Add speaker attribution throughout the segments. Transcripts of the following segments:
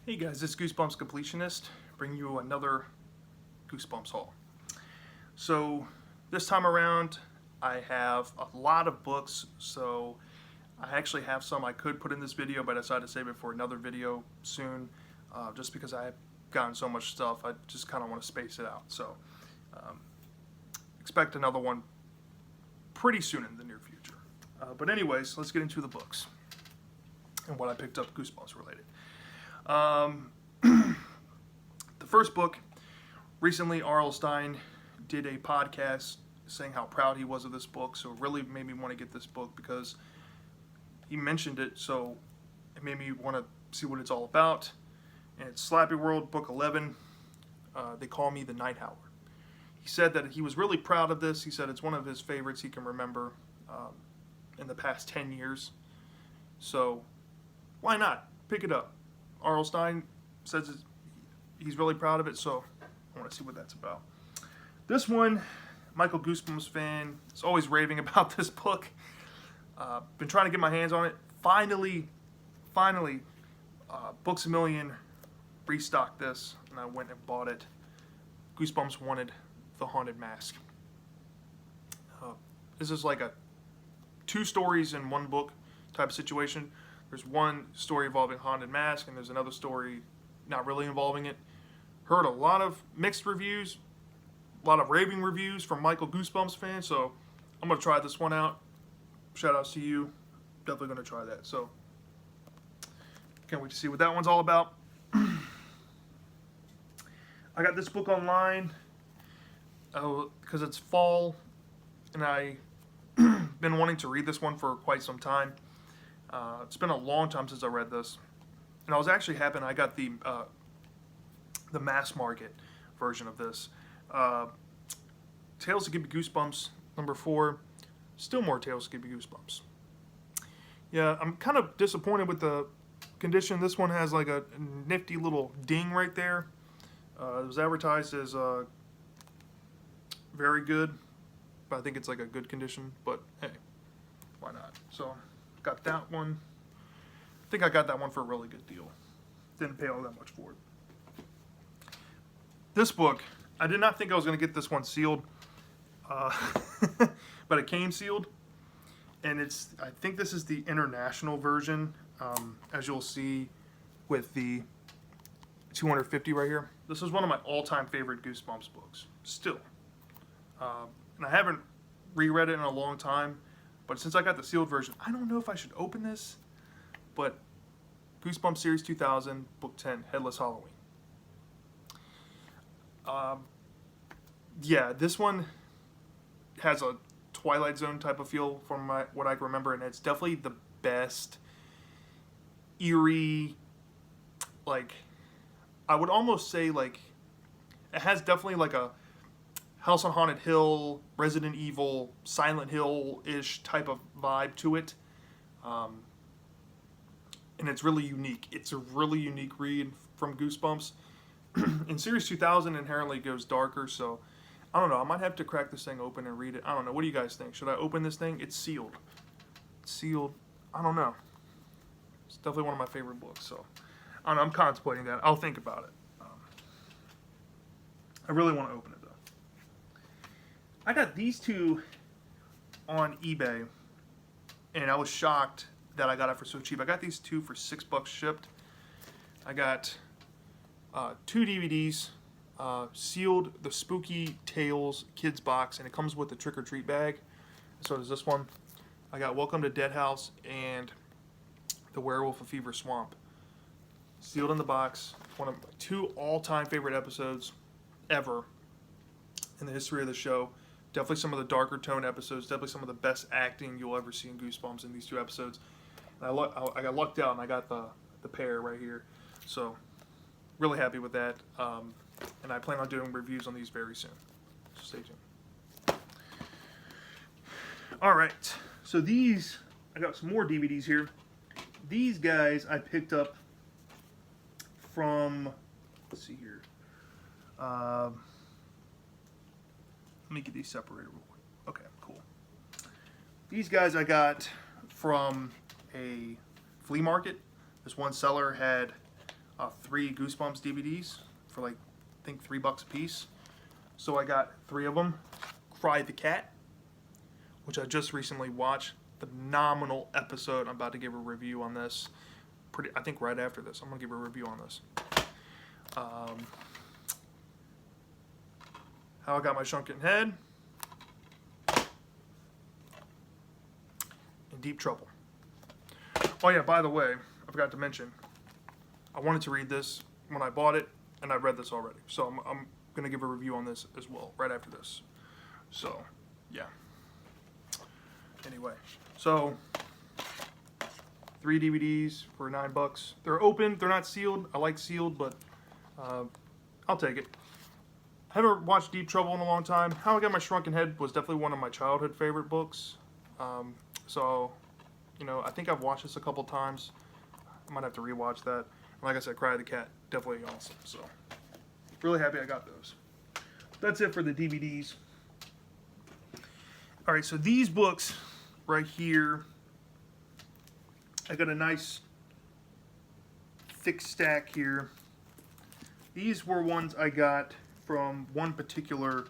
Speaker 1: Hey guys, it's Goosebumps Completionist, bringing you another Goosebumps haul. So this time around, I have a lot of books, so I actually have some I could put in this video, but I decided to save it for another video soon, just because I have gotten so much stuff. I just kind of want to space it out. So expect another one pretty soon in the near future. But anyways, let's get into the books and what I picked up Goosebumps related. The first book, recently R.L. Stine did a podcast saying how proud he was of this book, so it really made me want to get this book because he mentioned it, so it made me want to see what it's all about. And it's Slappy World, book 11, They Call Me the Night Howler. He said that he was really proud of this. He said it's one of his favorites he can remember in the past 10 years. So why not? Pick it up. R.L. Stine says he's really proud of it, so I want to see what that's about. This one, Michael Goosebumps fan, is always raving about this book. Been trying to get my hands on it. Finally, Books A Million restocked this, and I went and bought it. Goosebumps Wanted The Haunted Mask. This is like a 2 stories in one book type of situation. There's one story involving Haunted Mask, and there's another story not really involving it. Heard a lot of mixed reviews, a lot of raving reviews from Michael Goosebumps fans, so I'm going to try this one out. Shout outs to you. Definitely going to try that. So, can't wait to see what that one's all about. I got this book online because it's fall, and I've been wanting to read this one for quite some time. It's been a long time since I read this, and I was actually happy I got the mass market version of this. Tales that Give Me Goosebumps, number 4. Still more Tales that Give Me Goosebumps. Yeah, I'm kind of disappointed with the condition. This one has like a nifty little ding right there. It was advertised as very good, but I think it's like a good condition. But hey, why not? So got that one. I think I got that one for a really good deal. Didn't pay all that much for it. This book, I did not think I was going to get this one sealed, but it came sealed, and I think this is the international version, as you'll see with the 250 right here. This is one of my all-time favorite Goosebumps books, still. And I haven't reread it in a long time, but since I got the sealed version, I don't know if I should open this, but Goosebumps Series 2000, Book 10, Headless Halloween. Yeah, this one has a Twilight Zone type of feel from what I can remember, and it's definitely the best eerie, like, I would almost say, like, it has definitely like a House on Haunted Hill, Resident Evil, Silent Hill-ish type of vibe to it. And it's really unique. It's a really unique read from Goosebumps. In Series 2000, inherently goes darker, so I don't know. I might have to crack this thing open and read it. I don't know. What do you guys think? Should I open this thing? It's sealed. It's sealed. I don't know. It's definitely one of my favorite books, so I don't know. I'm contemplating that. I'll think about it. I really want to open it, though. I got these two on eBay, and I was shocked that I got it for so cheap. I got these two for $6 shipped. I got 2 DVDs, sealed, the Spooky Tales Kids box, and it comes with the Trick or Treat bag. So does this one. I got Welcome to Dead House and The Werewolf of Fever Swamp. Sealed in the box. One of my 2 all-time favorite episodes ever in the history of the show. Definitely some of the darker tone episodes. Definitely some of the best acting you'll ever see in Goosebumps in these 2 episodes. And I got lucked out and I got the pair right here. So really happy with that. And I plan on doing reviews on these very soon. So stay tuned. Alright. So these, I got some more DVDs here. These guys I picked up from, let's see here. Let me get these separated real quick. Okay, cool. These guys I got from a flea market. This one seller had 3 Goosebumps DVDs for like, I think $3 a piece. So I got 3 of them. Cry the Cat, which I just recently watched. Phenomenal episode. I'm about to give a review on this. I think right after this, I'm gonna give a review on this. How I Got My Shrunken Head, In Deep Trouble. Oh yeah, by the way, I forgot to mention, I wanted to read this when I bought it, and I read this already. So I'm going to give a review on this as well, right after this. So, yeah. Anyway, so 3 DVDs for $9. They're open, they're not sealed. I like sealed, but I'll take it. I haven't watched Deep Trouble in a long time. How I Got My Shrunken Head was definitely one of my childhood favorite books. So, you know, I think I've watched this a couple times. I might have to rewatch that. Like I said, Cry the Cat, definitely awesome. So, really happy I got those. That's it for the DVDs. Alright, so these books right here, I got a nice thick stack here. These were ones I got from one particular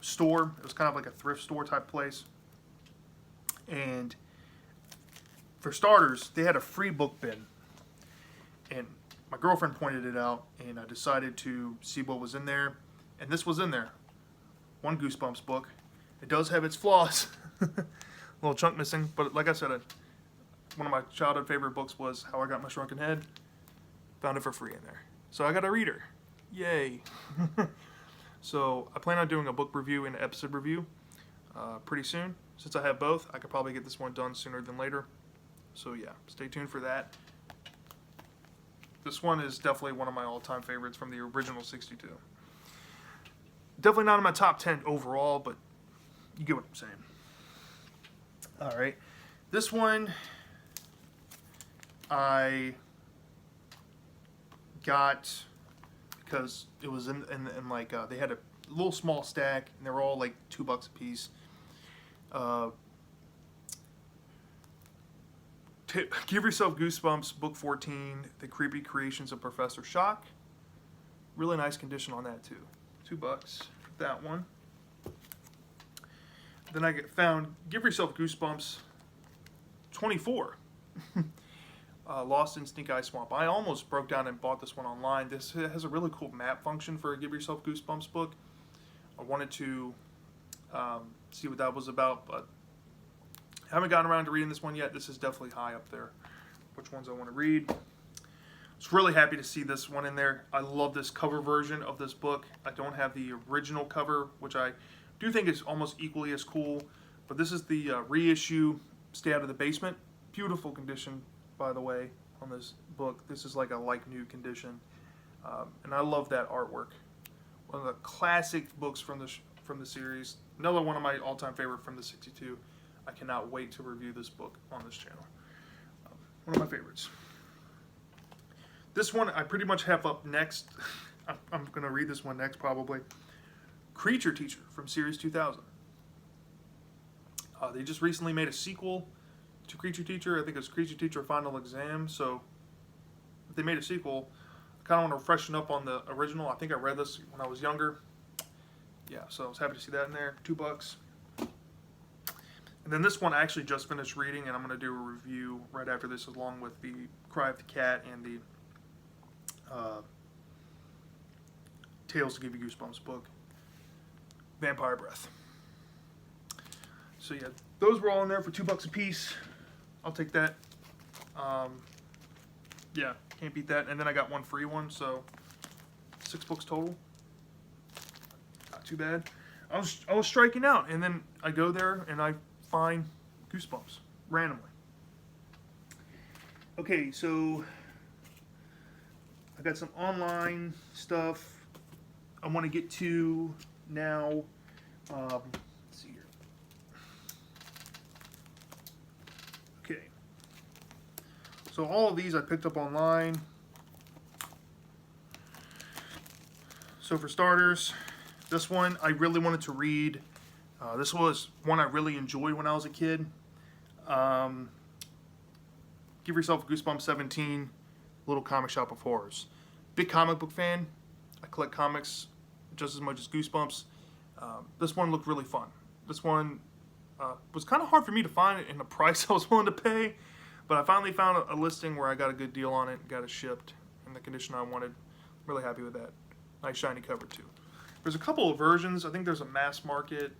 Speaker 1: store. It was kind of like a thrift store type place. And for starters, they had a free book bin. And my girlfriend pointed it out, and I decided to see what was in there. And this was in there. One Goosebumps book. It does have its flaws. A little chunk missing. But like I said, one of my childhood favorite books was How I Got My Shrunken Head. Found it for free in there. So I got a reader. Yay. So I plan on doing a book review and an episode review pretty soon. Since I have both, I could probably get this one done sooner than later. So yeah, stay tuned for that. This one is definitely one of my all-time favorites from the original 62. Definitely not in my top 10 overall, but you get what I'm saying. Alright. This one I got because it was in like they had a little small stack, and they were all like $2 a piece. Give Yourself Goosebumps, Book 14, The Creepy Creations of Professor Shock. Really nice condition on that too. $2, that one. Then I found Give Yourself Goosebumps 24. Lost in Stink Eye Swamp. I almost broke down and bought this one online. This has a really cool map function for a Give Yourself Goosebumps book. I wanted to see what that was about, but I haven't gotten around to reading this one yet. This is definitely high up there. Which ones I want to read. I was really happy to see this one in there. I love this cover version of this book. I don't have the original cover, which I do think is almost equally as cool. But this is the reissue, Stay Out of the Basement. Beautiful condition, by the way, on this book. This is like a like-new condition. And I love that artwork. One of the classic books from the series. Another one of my all-time favorite from the 62. I cannot wait to review this book on this channel. One of my favorites. This one I pretty much have up next. I'm going to read this one next probably. Creature Teacher from Series 2000. They just recently made a sequel to Creature Teacher. I think it's Creature Teacher Final Exam. So if they made a sequel, I kind of want to freshen up on the original. I think I read this when I was younger. Yeah, so I was happy to see that in there. $2. And then this one I actually just finished reading, and I'm going to do a review right after this along with the Cry of the Cat and the Tales to Give You Goosebumps book, Vampire Breath. So yeah, those were all in there for $2 a piece. I'll take that. Yeah, can't beat that. And then I got one free one, so 6 books total. Not too bad. I was striking out, and then I go there and I find Goosebumps randomly. Okay, so I got some online stuff I want to get to now. Let's see here. Okay. So all of these I picked up online. So for starters, this one I really wanted to read. This was one I really enjoyed when I was a kid. Give Yourself Goosebumps 17. little comic shop of horrors. Big comic book fan. I collect comics just as much as Goosebumps. This one looked really fun. This one was kind of hard for me to find in the price I was willing to pay, but I finally found a listing where I got a good deal on it, got it shipped in the condition I wanted. Really happy with that. Nice shiny cover too. There's a couple of versions. I think there's a mass market,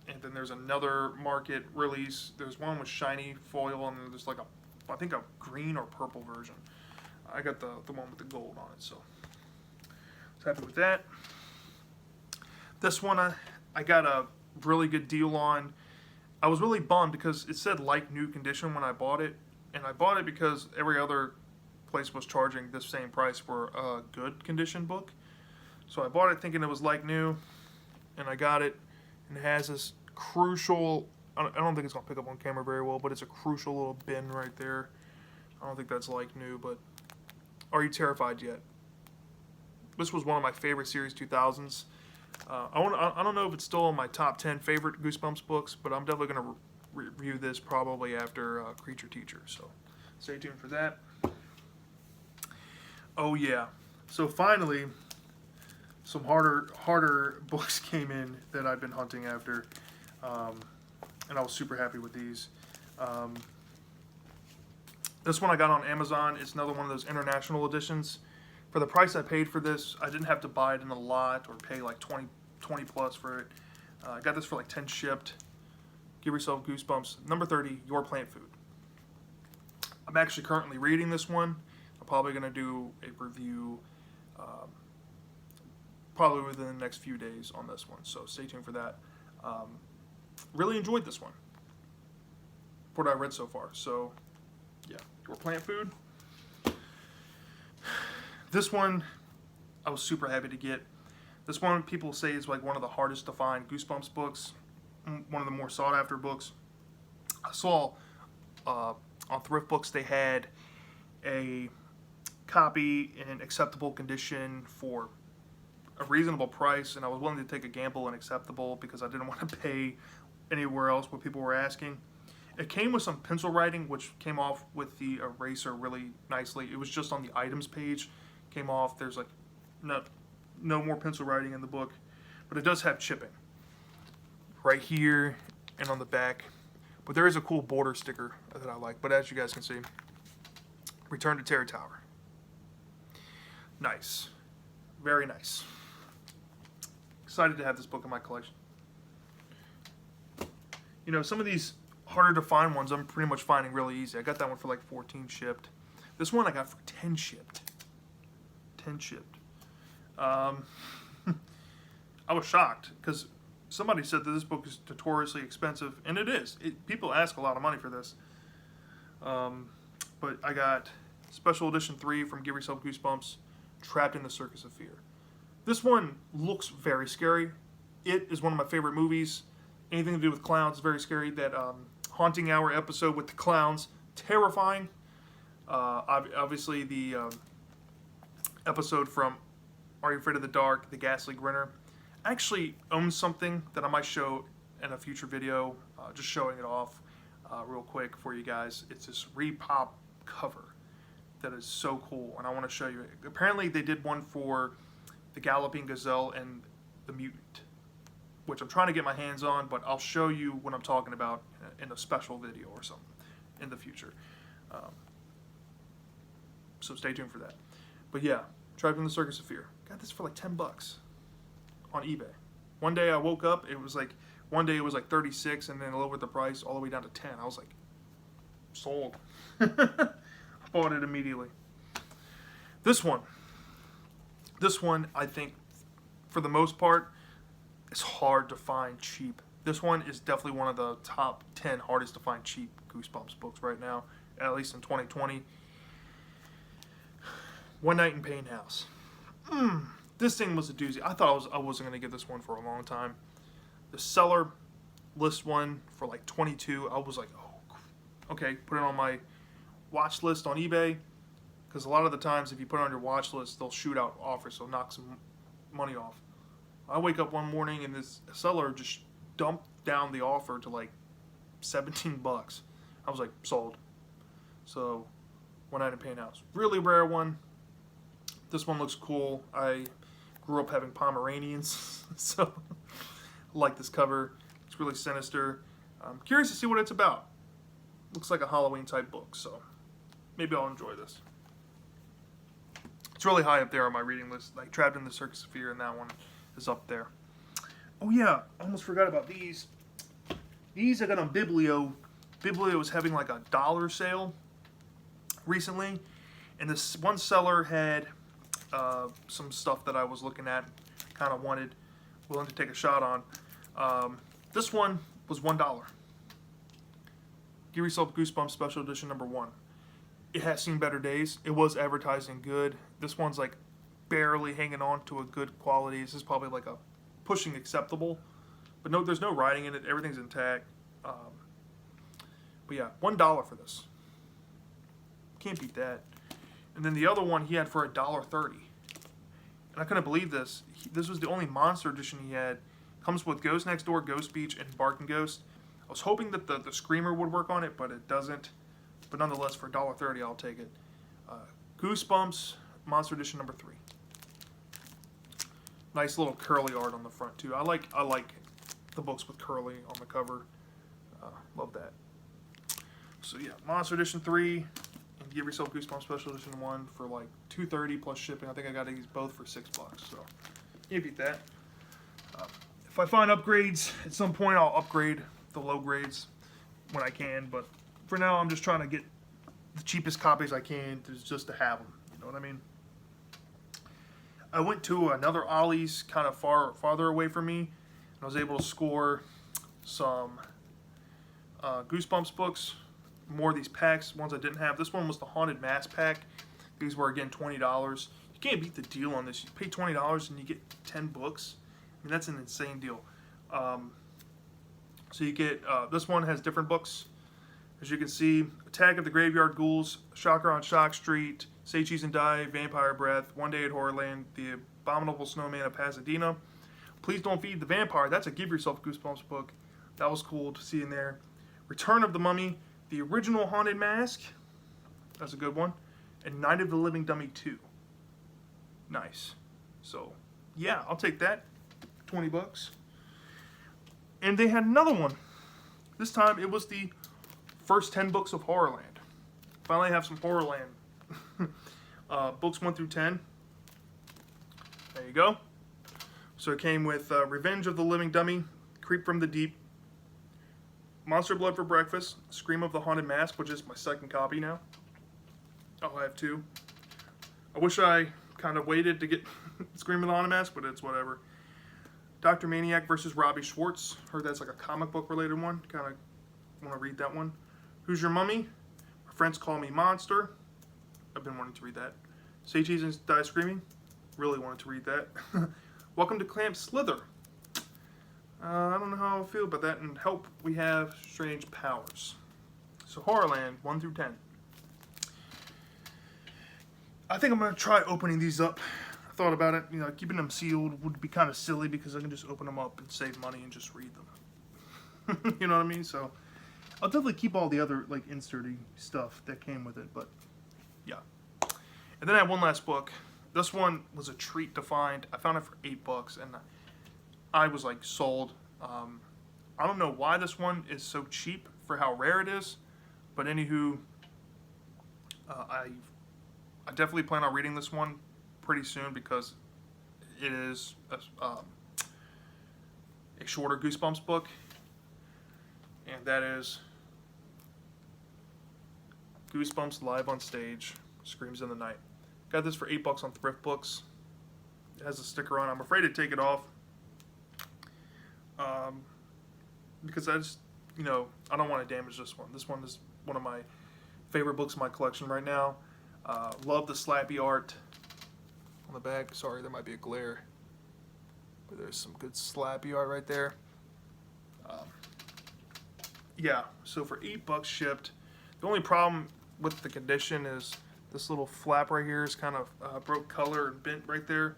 Speaker 1: and then there's another market release. There's one with shiny foil, and then there's like I think a green or purple version. I got the one with the gold on it, so I was happy with that. This one I got a really good deal on. I was really bummed because it said like new condition when I bought it, and I bought it because every other place was charging this same price for a good condition book. So I bought it thinking it was like new, and I got it, and it has this crucial, I don't think it's going to pick up on camera very well, but it's a crucial little bin right there. I don't think that's like new, but Are You Terrified Yet? This was one of my favorite Series 2000s. I don't know if it's still in my top 10 favorite Goosebumps books, but I'm definitely going to review this probably after Creature Teacher, so stay tuned for that. Oh yeah, so finally some harder books came in that I've been hunting after, and I was super happy with these. This one I got on Amazon. It's another one of those international editions. For the price I paid for this, I didn't have to buy it in a lot or pay like 20 plus for it. I got this for like 10 shipped. Give Yourself Goosebumps. Number 30, Your Plant Food. I'm actually currently reading this one. I'm probably going to do a review probably within the next few days on this one, so stay tuned for that. Really enjoyed this one, what I read so far. So yeah, Your Plant Food. This one I was super happy to get. This one people say is like one of the hardest to find Goosebumps books, one of the more sought after books. I saw on Thrift Books they had a copy in acceptable condition for a reasonable price, and I was willing to take a gamble and acceptable because I didn't want to pay anywhere else what people were asking. It came with some pencil writing, which came off with the eraser really nicely. It was just on the items page, came off. There's like no more pencil writing in the book, but it does have chipping right here and on the back. But there is a cool border sticker that I like. But as you guys can see, Return to Terror Tower. Nice, very nice. Excited to have this book in my collection. You know, some of these harder to find ones I'm pretty much finding really easy. I got that one for like 14 shipped. This one I got for 10 shipped. 10 shipped. I was shocked because somebody said that this book is notoriously expensive, and it is. People ask a lot of money for this. But I got Special Edition 3 from Give Yourself Goosebumps, Trapped in the Circus of Fear. This one looks very scary. It is one of my favorite movies. Anything to do with clowns is very scary. That Haunting Hour episode with the clowns, terrifying. Obviously the episode from Are You Afraid of the Dark, The Ghastly Grinner. I actually own something that I might show in a future video, just showing it off real quick for you guys. It's this Repop cover that is so cool, and I want to show you it. Apparently they did one for The Galloping Gazelle and The Mutant, which I'm trying to get my hands on, but I'll show you what I'm talking about in a special video or something in the future. So stay tuned for that. But yeah, Trapped in the Circus of Fear. Got this for like 10 bucks on eBay. One day I woke up, one day it was like 36, and then lowered the price all the way down to 10. I was like, sold. Bought it immediately. This one, I think, for the most part, is hard to find cheap. This one is definitely one of the top 10 hardest to find cheap Goosebumps books right now, at least in 2020. One Night in Pain House. This thing was a doozy. I thought I wasn't going to get this one for a long time. The seller list one for like 22. I was like, oh, okay, put it on my watch list on eBay, because a lot of the times if you put it on your watch list, they'll shoot out offers, so knock some money off. I wake up one morning and this seller just dumped down the offer to like 17 bucks. I was like, sold. So One Night in Paint House. Really rare one. This one looks cool. I grew up having Pomeranians, so I like this cover. It's really sinister. I'm curious to see what it's about. Looks like a Halloween type book, so maybe I'll enjoy this. It's really high up there on my reading list. Like Trapped in the Circus of Fear, and that one is up there. Oh yeah, I almost forgot about these. These I got on Biblio. Biblio was having like a $1 sale recently, and this one seller had some stuff that I was looking at, kind of willing to take a shot on. This one was $1. Give Yourself Goosebumps Special Edition #1. It has seen better days. It was advertising good. This one's like barely hanging on to a good quality. This is probably like a pushing acceptable, but no, there's no writing in it. Everything's intact. But yeah, $1 for this. Can't beat that. And then the other one he had for $1.30. And I couldn't believe this. This was the only monster edition he had. Comes with Ghost Next Door, Ghost Beach, and Barking Ghost. I was hoping that the Screamer would work on it, but it doesn't. But nonetheless, for $1.30, I'll take it. Goosebumps Monster Edition #3. Nice little curly art on the front too. I like the books with curly on the cover. Love that. So yeah, Monster Edition 3, and Give Yourself Goosebumps Special Edition 1 for like $2.30 plus shipping. I think I got these both for $6, so you beat that. If I find upgrades at some point, I'll upgrade the low grades when I can. But for now, I'm just trying to get the cheapest copies I can just to have them. You know what I mean? I went to another Ollie's kind of farther away from me, and I was able to score some Goosebumps books. More of these packs, ones I didn't have. This one was the Haunted Mask pack. These were again $20. You can't beat the deal on this. You pay $20 and you get 10 books. I mean, that's an insane deal. So you get this one has different books, as you can see: Attack of the Graveyard Ghouls, Shocker on Shock Street, Say Cheese and Die, Vampire Breath, One Day at Horrorland, The Abominable Snowman of Pasadena, Please Don't Feed the Vampire. That's a Give Yourself Goosebumps book. That was cool to see in there. Return of the Mummy, The Original Haunted Mask. That's a good one. And Night of the Living Dummy 2. Nice. So, yeah, I'll take that. $20. And they had another one. This time it was the first 10 books of Horrorland. Finally have some Horrorland. Books 1 through 10. There you go. So it came with Revenge of the Living Dummy, Creep from the Deep, Monster Blood for Breakfast, Scream of the Haunted Mask, which is my second copy now. I'll have 2. I wish I kind of waited to get Scream of the Haunted Mask, but it's whatever. Dr. Maniac versus Robbie Schwartz. Heard that's like a comic book related one. Kind of want to read that one. Who's Your Mummy? My Friends Call Me Monster. I've been wanting to read that. Say Cheese and Die Screaming. Really wanted to read that. Welcome to Clamp Slither. I don't know how I feel about that. And Help, We Have Strange Powers. So Horrorland 1 through 10. I think I'm going to try opening these up. I thought about it. You know, keeping them sealed would be kind of silly because I can just open them up and save money and just read them. You know what I mean? So I'll definitely keep all the other like inserty stuff that came with it. But yeah. And then I have one last book. This one was a treat to find. I found it for $8 and I was like sold. I don't know why this one is so cheap for how rare it is, but anywho, I definitely plan on reading this one pretty soon because it is a shorter Goosebumps book, and that is Goosebumps Live on Stage, Screams in the Night. Got this for $8 on Thrift Books. It has a sticker on. I'm afraid to take it off because I just, you know, I don't want to damage this one. This one is one of my favorite books in my collection right now. Love the slappy art on the back. Sorry, there might be a glare, but there's some good slappy art right there. Yeah, so for $8 shipped. The only problem with the condition is this little flap right here is kind of broke color and bent right there,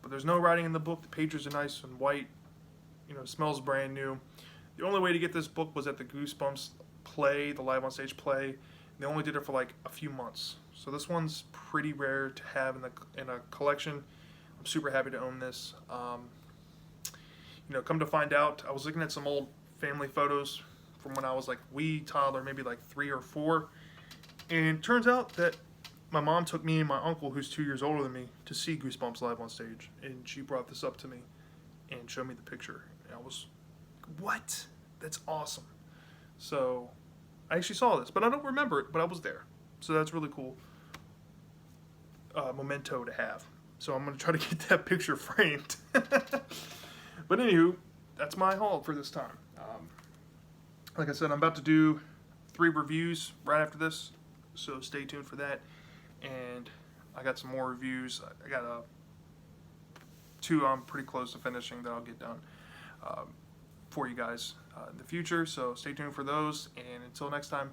Speaker 1: but there's no writing in the book. The pages are nice and white. You know, smells brand new. The only way to get this book was at the Goosebumps play, the Live on Stage play. And they only did it for like a few months. So this one's pretty rare to have in a collection. I'm super happy to own this. You know, come to find out, I was looking at some old family photos from when I was like wee toddler, maybe like 3 or 4, and turns out that my mom took me and my uncle, who's 2 years older than me, to see Goosebumps live on stage, and she brought this up to me and showed me the picture, and I was, what? That's awesome. So I actually saw this, but I don't remember it, but I was there, so that's really cool memento to have. So I'm going to try to get that picture framed. But anywho, that's my haul for this time. Like I said, I'm about to do 3 reviews right after this, so stay tuned for that. And I got some more reviews. I got 2 I'm pretty close to finishing that I'll get done for you guys in the future. So stay tuned for those. And until next time,